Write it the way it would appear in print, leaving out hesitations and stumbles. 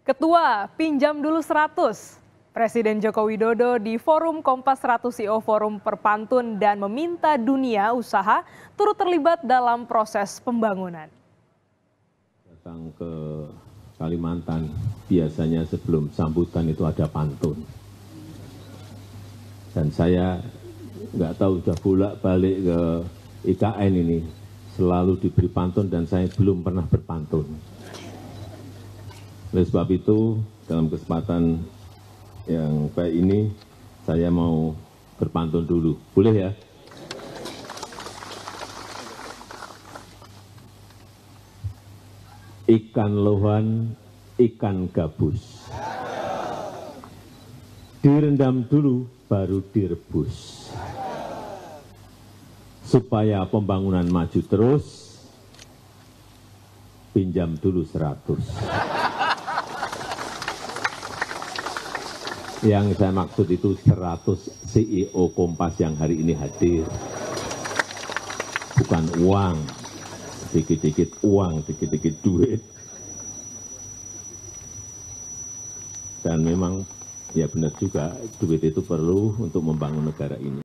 Ketua Pinjam Dulu 100, Presiden Joko Widodo di Forum Kompas 100 CEO Forum Perpantun dan meminta dunia usaha turut terlibat dalam proses pembangunan. Datang ke Kalimantan, biasanya sebelum sambutan itu ada pantun. Dan saya nggak tahu sudah bolak-balik ke IKN ini, selalu diberi pantun dan saya belum pernah berpantun. Oleh sebab itu, dalam kesempatan yang baik ini, saya mau berpantun dulu. Boleh ya? Ikan lohan, ikan gabus. Direndam dulu, baru direbus. Supaya pembangunan maju terus, pinjam dulu 100. Yang saya maksud itu 100 CEO Kompas yang hari ini hadir. Bukan uang, sedikit-sedikit uang, sedikit-sedikit duit. Dan memang ya benar juga duit itu perlu untuk membangun negara ini.